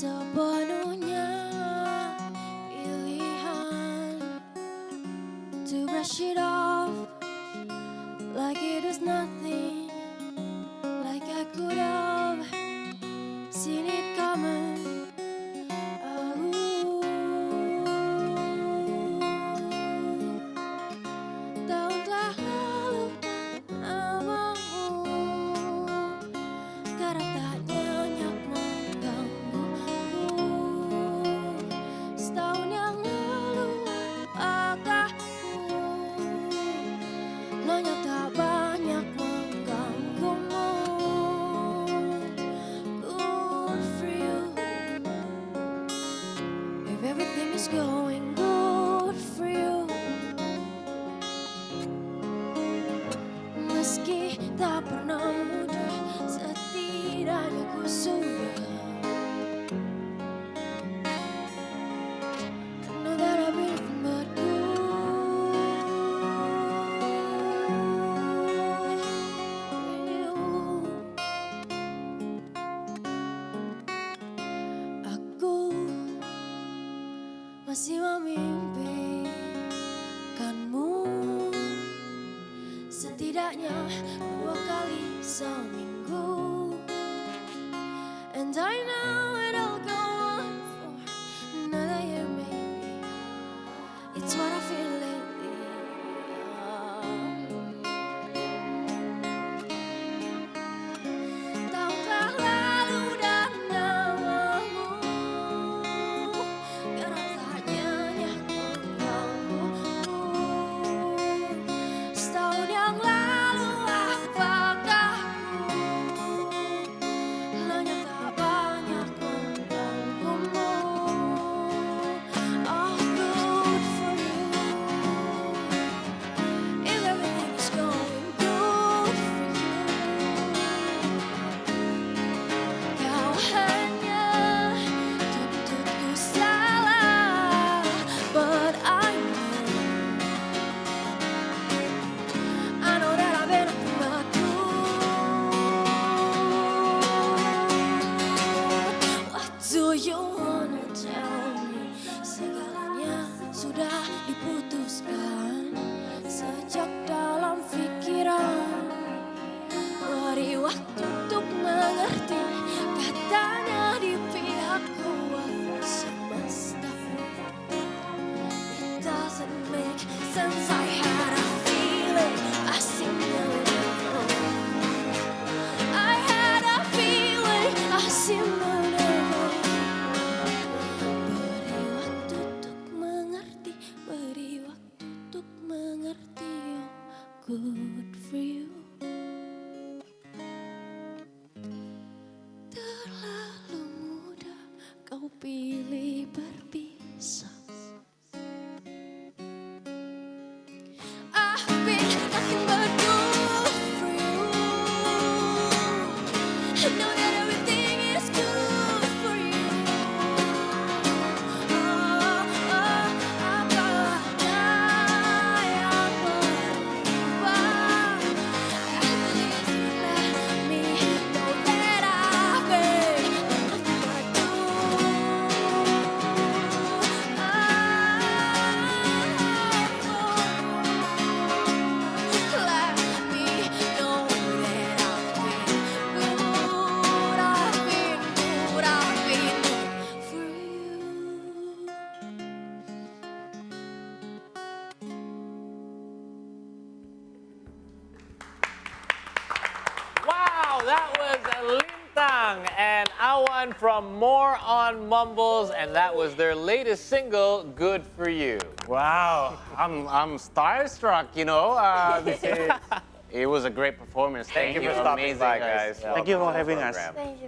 sepenuhnya pilihan to brush it off like it is nothing, like I could have seen it coming. Tahun telah lalu namamu kerap tak nyenyak menggangguku. Setahun yang lalu apakahku lenyap tak banyak mengganggumu. Good for you if everything is going good for you. Meski tak pernah mudah, setidaknya ku sudah know that I've been nothing but good for you. Aku masih memimpikanmu setidaknya 2 kali seminggu. And I know it'll go on for another year maybe. It's what I feel lately. Tahun telah lalu dan namamu kerap tak nyenyak menggangguku. Setahun yang lalu apakah lenyap tak banyak mengganggumu. Oh, good for you if everything is going good for you. Kau hanya tuntutku salah, but I know that I've been nothing but good. What do you wanna tell me? Segalanya sudah diputuskan sejak dalam pikiran. Beri waktu untuk mengerti, katanya di pihakku semesta. It doesn't make sense. I had a feeling I seen you. I had a feeling I seen you. Beri waktu untuk mengerti, beri waktu untuk mengerti. Oh, good for you. Terlalu mudah kau pilih berpisah. I've been nothing but good for you. I know that everything is good for you. Apanya yang berubah? At least let me know that I've been nothing but Let me know that I've been good. I've been good for you. Wow, that was Lintang and Awan from More on Mumbles, and that was their latest single, Good For You. Wow, I'm starstruck, you know. It was a great performance. Thank you for stopping Amazing, by, guys. Thank you for having us. Thank you.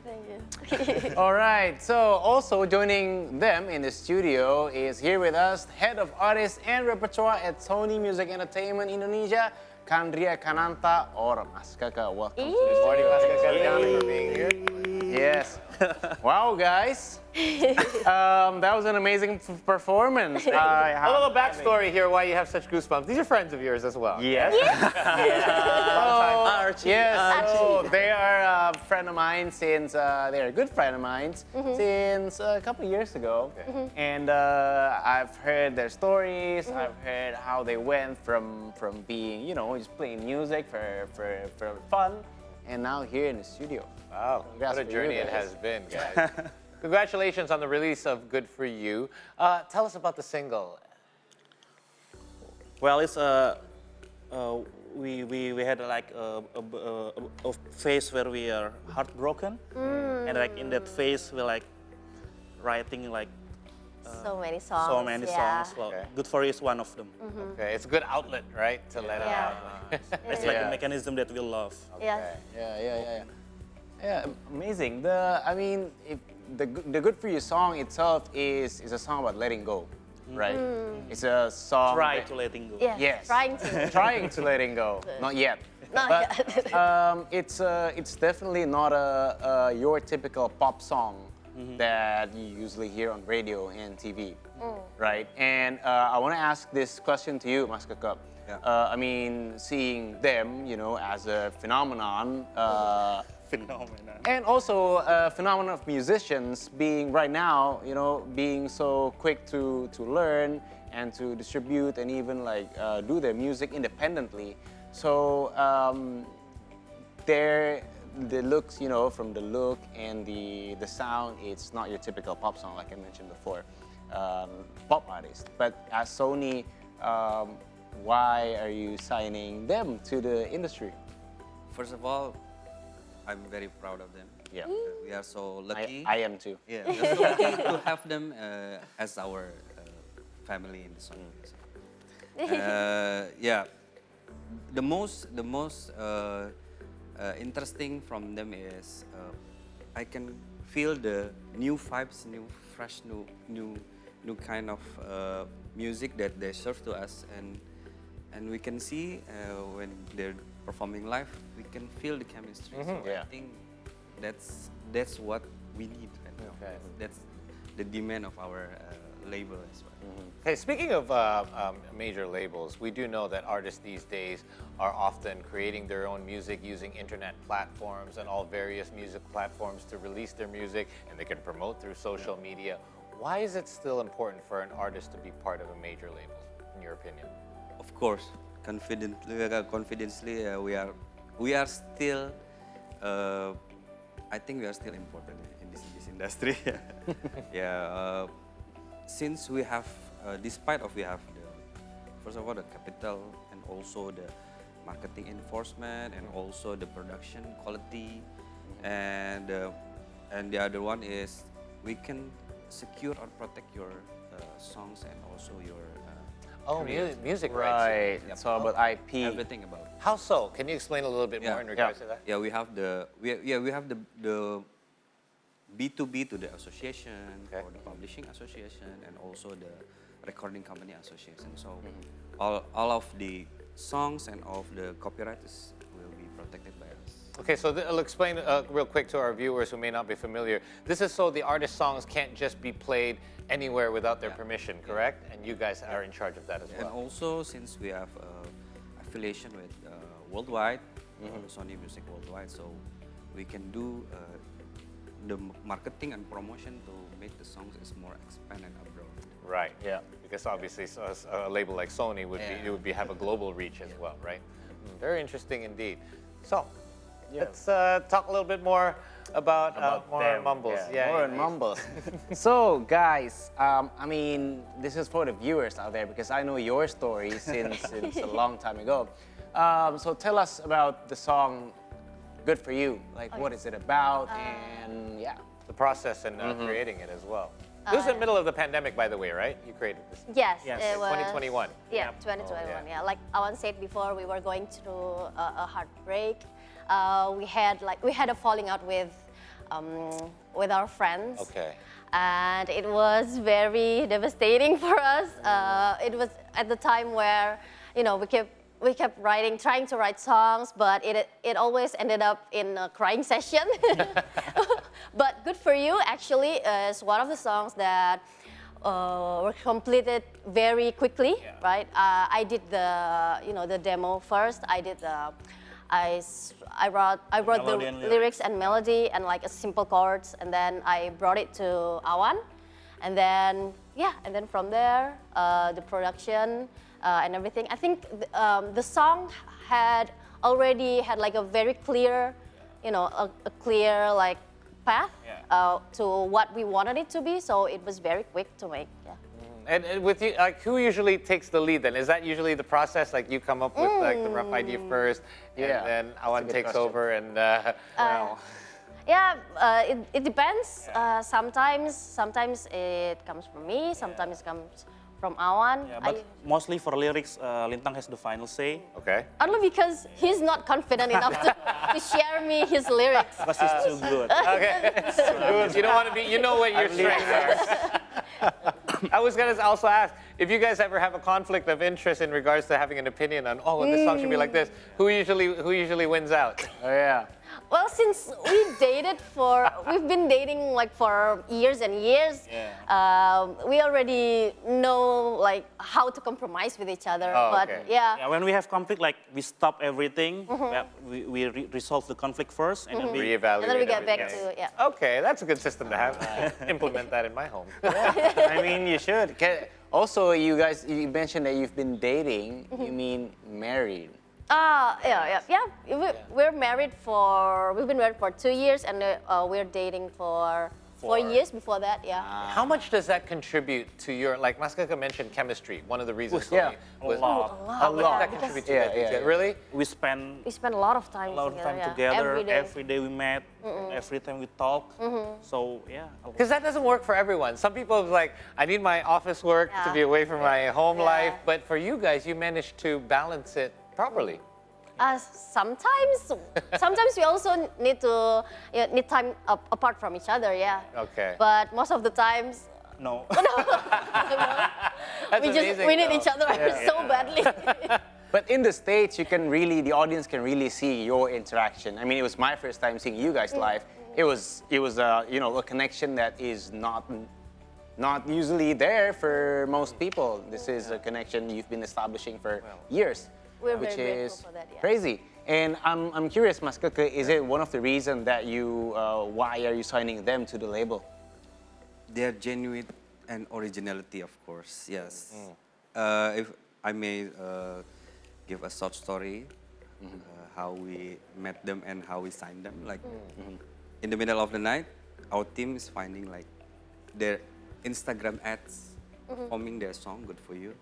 All right, so also joining them in the studio is here with us, Head of Artists and Repertoire at Sony Music Entertainment Indonesia, Kandria Kananta, or Mas Kaka. Welcome to the Good morning, studio. Mas Kaka. Thank you for being here. Yes. Wow, guys. That was an amazing performance. A little backstory here why you have such goosebumps. These are friends of yours as well. Yes. Archie. Yes. So they are a friend of mine since they're a good friend of mine since a couple of years ago, and I've heard their stories. I've heard how they went from being just playing music for fun, and now here in the studio. Wow, Congrats what a for you journey it guys. has been, guys. Congratulations on the release of Good For You. Tell us about the single. Well, it's we had like a phase where we are heartbroken, and like in that phase we're like writing like So many songs. so many yeah. songs. Well, Okay. Good For You is one of them. Okay, it's a good outlet, right, to let it Yeah. out. It's like Yeah. a mechanism that we love. Yes. Yeah, amazing. The Good For You song itself is a song about letting go, right? It's a song. Try that- to letting go. Yes. Yes. Trying to. Trying to letting go. Not yet. Not But yet. it's definitely not your typical pop song that you usually hear on radio and TV, right? And I want to ask this question to you, Mas Kekep. I mean, seeing them, as a phenomenon, Phenomenon. and also a phenomenon of musicians being right now, being so quick to learn and to distribute and even like do their music independently. So the looks, from the look and the sound, it's not your typical pop song like I mentioned before, pop artist. But as Sony, why are you signing them to the industry? First of all, I'm very proud of them. Yeah. We are so lucky. I am too. Yeah, we are so lucky to have them as our family in the song. Yeah, the most interesting from them is I can feel the new vibes, new fresh, new kind of music that they serve to us, and we can see when they're performing live, we can feel the chemistry. So Yeah. I think that's what we need. Right now. Okay. That's the demand of our label as well. Hey, speaking of major labels, we do know that artists these days are often creating their own music using internet platforms and all various music platforms to release their music, and they can promote through social media. Why is it still important for an artist to be part of a major label, in your opinion? Of course, confidently, we are still. I think we are still important in this industry. Yeah. Since we have, despite of we have first of all the capital and also the marketing enforcement and also the production quality, and the other one is we can secure or protect your songs and also your Music rights. Right. Yep. It's all about IP. everything about. How so? Can you explain a little bit more in regards to that? Yeah, we have the the B2B to the association, Okay. or the publishing association, and also the recording company association. So all of the songs and all of the copyrights will be protected by us. Okay, so I'll explain real quick to our viewers who may not be familiar. This is so the artist songs can't just be played anywhere without their permission, correct? And you guys are in charge of that as And well. also, since we have affiliation with Worldwide, Sony Music Worldwide, so we can do the marketing and promotion to make the songs is more expanded abroad. Right. Yeah. Because obviously a label like Sony would have a global reach as well, right? Very interesting indeed. So, let's talk a little bit more about more them. Mumbles. More on Mumbles. So, guys, I mean, this is for the viewers out there because I know your story since a long time ago. So, tell us about the song "Good for You." Like, what is it about? And yeah, The process and creating it as well. This was in the middle of the pandemic, by the way, right? You created this. Yes, Yes. it was 2021. Yeah, 2021. yeah. Yeah, like Awan said before, we were going through a heartbreak. We had a falling out with our friends. Okay. And it was very devastating for us. It was at the time where, we kept writing, trying to write songs, but it always ended up in a crying session. But Good For You actually is one of the songs that were completed very quickly, right? I did the demo first. I wrote the Melody and lyrics and melody and like a simple chords, and then I brought it to Awan, and then from there the production and everything. I think the song had already had like a very clear, a clear like path to what we wanted it to be. So it was very quick to make. Yeah. And with you, like, who usually takes the lead then? Is that usually the process? Like, you come up with like the rough idea first, and then Awan takes over, and Yeah, it depends. Sometimes it comes from me. Sometimes it comes from Awan. Yeah, but mostly for lyrics, Lintang has the final say. Okay. Only because he's not confident enough to share me his lyrics. Because he's too good. Okay. You don't want to be. You know what your strengths are. I was gonna also ask if you guys ever have a conflict of interest in regards to having an opinion on, this song should be like this. Who usually wins out? Oh yeah. Well, since we've been dating like for years and years, we already know like how to compromise with each other. Oh, but okay. Yeah, when we have conflict, like we stop everything. We resolve the conflict first, and then we Reevaluate. and then we get back everything. to Okay, that's a good system to have. Implement that in my home. I mean, you should. Also, you guys, you mentioned that you've been dating. You mean married? We've been married for 2 years, and we're dating for 4 years before that. Yeah. How much does that contribute to your, like Mas Keke mentioned chemistry, one of the reasons Yeah. was A lot. How much does that contribute to that? Really? we spend We spend a lot of time together. every day. Every day we met. Every time we talk. So yeah. Because that doesn't work for everyone. Some people are like, I need my office work to be away from my home life. But for you guys, you managed to balance it properly. Sometimes we also need to need time apart from each other. Yeah. Okay. But most of the times No. That's we amazing, need though. each other so badly. But in the States, the audience can really see your interaction. I mean, it was my first time seeing you guys live. It was a connection that is not usually there for most people. This is a connection you've been establishing for years, We're which very is grateful for that, yeah. crazy. And I'm curious, Mas Keke, is it one of the reasons that why are you signing them to the label? Their genuine and originality, of course, yes. If I may give a short story, how we met them and how we signed them. Like in the middle of the night, our team is finding like their Instagram ads performing their song "Good for You"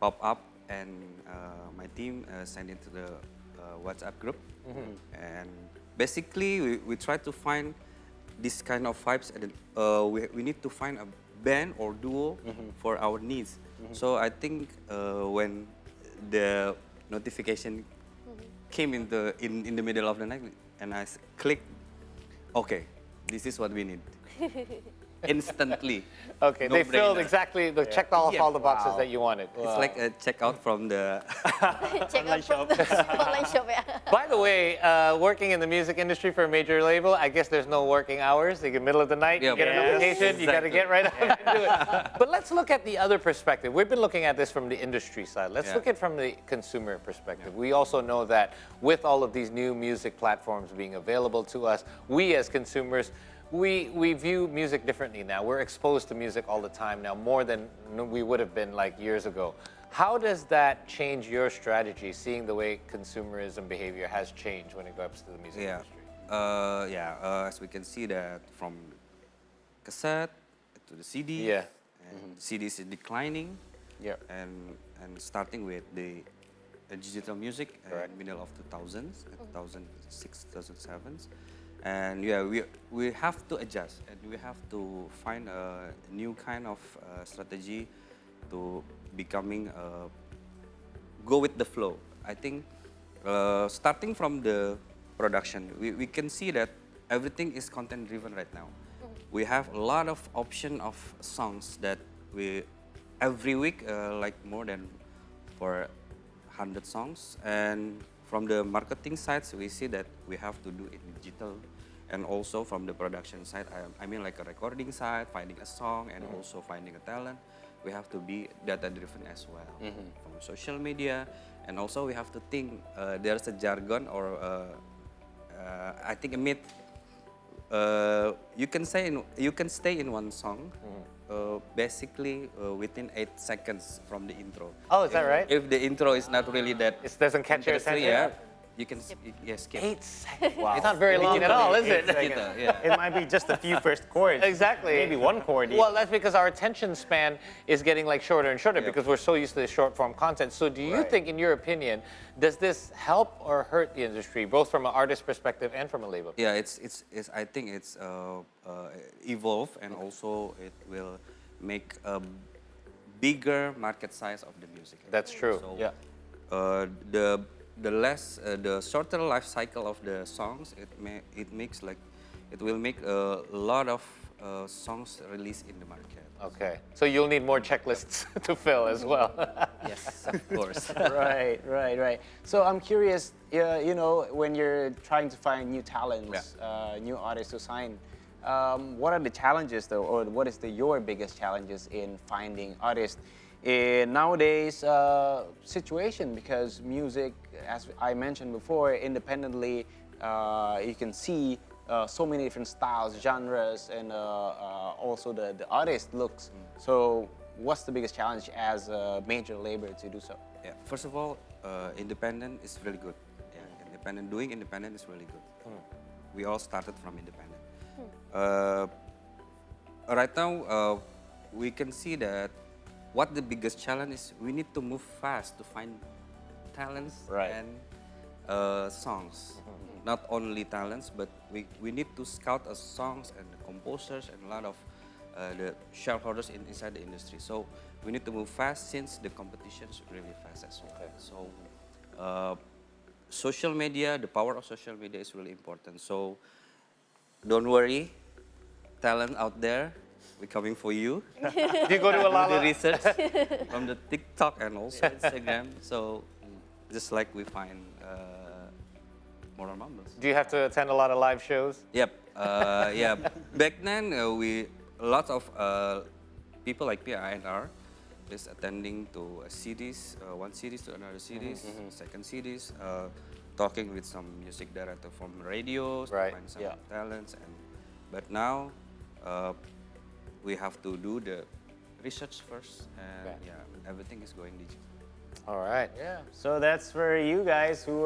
pop up, and my team sent it to the WhatsApp group, and basically we try to find this kind of vibes, and we need to find a band or duo for our needs. So I think when the notification came in the middle of the night, and I clicked, okay, this is what we need. Instantly. Okay, No they filled brainer. exactly, they checked off all the boxes that you wanted. It's like a checkout from the Check out from the online shop. Yeah. By the way, working in the music industry for a major label, I guess there's no working hours. Like in the middle of the night, you Yeah, get a yes, notification, you got to exactly. get right up and do it. But let's look at the other perspective. We've been looking at this from the industry side. Let's look at it from the consumer perspective. We also know that with all of these new music platforms being available to us, we as consumers, we view music differently now. We're exposed to music all the time now, more than we would have been like years ago. How does that change your strategy, seeing the way consumerism behavior has changed when it comes to the music industry? As we can see that from cassette to the CD, Yeah. and CDs is declining, Yeah. and starting with the digital music in middle of 2000s, 2006, 2007s. And yeah, we have to adjust, and we have to find a new kind of strategy to becoming go with the flow. I think starting from the production, we can see that everything is content driven right now. We have a lot of option of songs that we every week like more than 400 songs, and from the marketing sides we see that we have to do it digital, and also from the production side, I mean like a recording side, finding a song, and also finding a talent. We have to be data-driven as well from social media, and also we have to think. There's a jargon or I think a myth. You can stay in one song, basically within 8 seconds from the intro. Oh, is that right? If the intro is not really that It doesn't catch your interesting, attention. you can skip. 8 seconds. Wow. It's not very long at all, is it? Gitu, yeah. It might be just a few first chords. Exactly. Maybe one chord. Well, that's because our attention span is getting like shorter and shorter because we're so used to the short form content. So do you think, in your opinion, does this help or hurt the industry, both from an artist perspective and from a label? Yeah, I think it's evolve, and also it will make a bigger market size of the music. That's true. So, Yeah. the shorter life cycle of the songs, it will make a lot of songs released in the market. Okay. So you'll need more checklists to fill as well. Yes, of course. Right. So I'm curious, when you're trying to find new talents, new artists to sign, what are the challenges though, or what is your biggest challenges in finding artists in nowadays situation? Because music, as I mentioned before, independently, you can see so many different styles, genres, and also the artist looks. So what's the biggest challenge as a major label to do so? Yeah. First of all, independent is really good. Yeah. Doing independent is really good. We all started from independent. Right now, we can see that what the biggest challenge is, we need to move fast to find talents and songs. Not only talents, but we need to scout songs and the composers and a lot of the shareholders inside the industry. So we need to move fast since the competition is really fast as well. So social media, the power of social media is really important. So don't worry, talent out there, we're coming for you. Do you go to a lot Do of the research from the TikTok and also Instagram. So just like we find more mumbles. Do you have to attend a lot of live shows? Yep. Yeah. Back then, lots of people like PINR is attending to CDs, one CDs to another CDs, second CDs, talking with some music director from radios to find some talents. But now, we have to do the research first, and everything is going digital. All right. Yeah. So that's for you guys who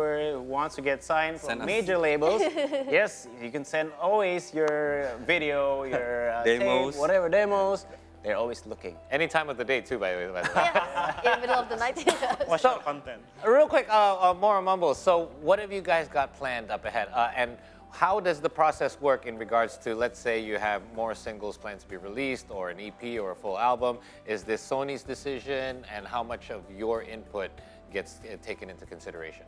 wants to get signed from Send us. major labels. Yes, you can send always your video, your Demos. tape, whatever demos. They're always looking. Any time of the day too, by the way. Yes, in the middle of the night. Watch our content. Real quick, more on Mumbles. So what have you guys got planned up ahead? And how does the process work in regards to, let's say you have more singles planned to be released, or an EP or a full album? Is this Sony's decision, and how much of your input gets taken into consideration?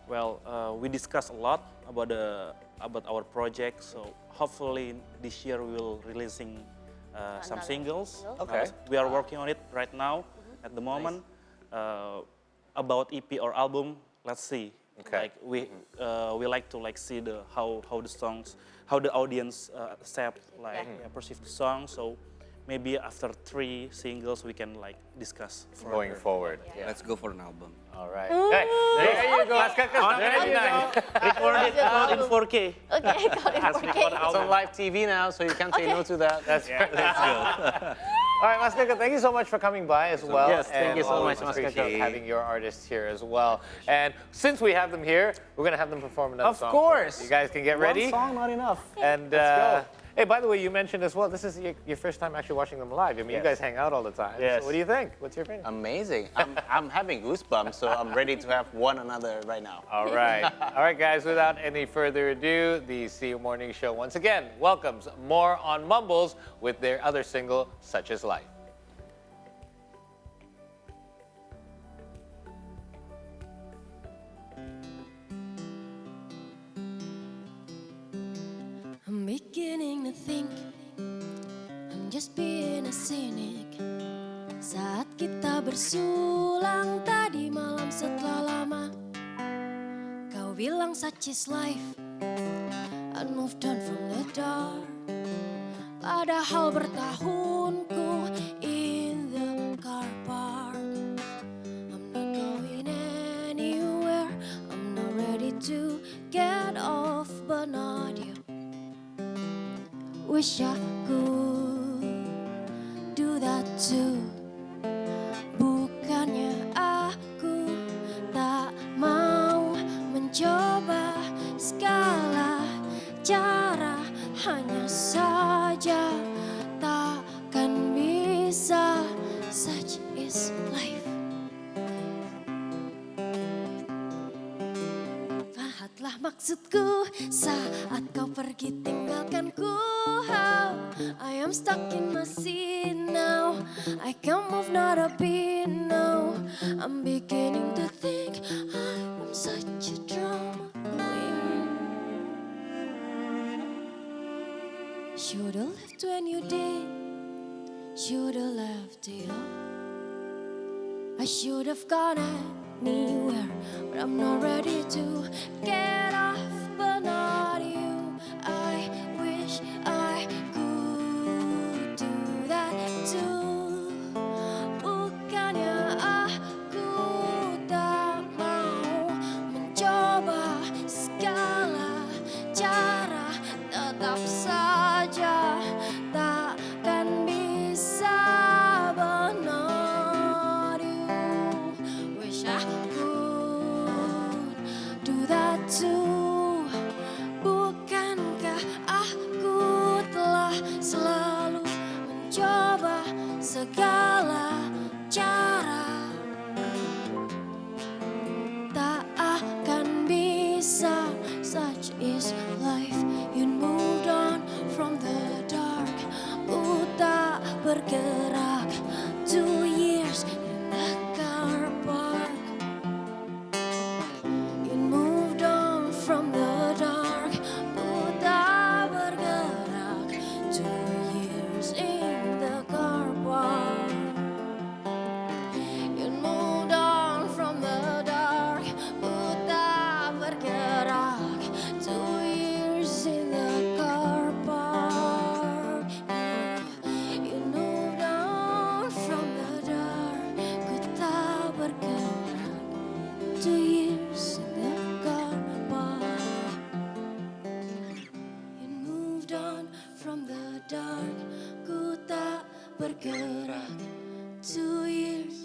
Well, we discussed a lot about our project. So hopefully this year we will releasing some Another singles. single. Okay. We are working on it right now at the moment. About EP or album, let's see. Okay. Like we like to see how the songs, how the audience accept, perceive the song. So maybe after 3 singles we can discuss further. Going forward. Yeah. Let's go for an album. All right. Hey, there you go. There you go. Record it in 4K. Okay, got it. Let's record It's on album. live TV now, so you can't say no to that. That's All right, Mas Kaka, thank you so much for coming by as well. Yes, thank you so always much, Mas Kaka. appreciate having your artists here as well. And since we have them here, we're going to have them perform another Of song. course. You guys can get ready. One song, not enough. And Let's go. hey, by the way, you mentioned as well, this is your first time actually watching them live. I mean, you guys hang out all the time. Yes. So what do you think? What's your opinion? Amazing. I'm having goosebumps, so I'm ready to have one another right now. All right. All right, guys, without any further ado, the CU Morning Show once again welcomes more on Mumbles with their other single, Such Is Life. I'm beginning to think I'm just being a cynic. Saat kita bersulang tadi malam setelah lama, kau bilang such is life. I know moved on from the dark. Padahal bertahunku in the car park. I'm not going anywhere, I'm not ready to get off, but not you. Wish I could do that too. Bukannya aku tak mau mencoba segala cara, hanya saja takkan bisa. Such is life. Lihatlah maksudku saat kau pergi tinggalkanku. How I am stuck in my seat now. I can't move not a bit now. I'm beginning to think I'm such a drama queen. Should've left when you did. Should've left it all. I should've gone anywhere, but I'm not ready to get off, but not you. I wish I could do that too. Bukannya aku tak mau mencoba segala cara, tetap saja takkan bisa. But not you. Wish I could do that too. Bukankah aku telah selalu mencoba segala cara, tak akan bisa. Such is life. You moved on from the dark. Ku tak bergerak. 2 years in the car park. You moved on from the dark. Ku tak bergerak. 2 years in the car park. You moved on from the dark. Ku tak bergerak. 2 years in the car park. You moved on from the dark. Ku tak bergerak. 2 years in the car park. You moved on from the dark. Ku tak bergerak. 2 years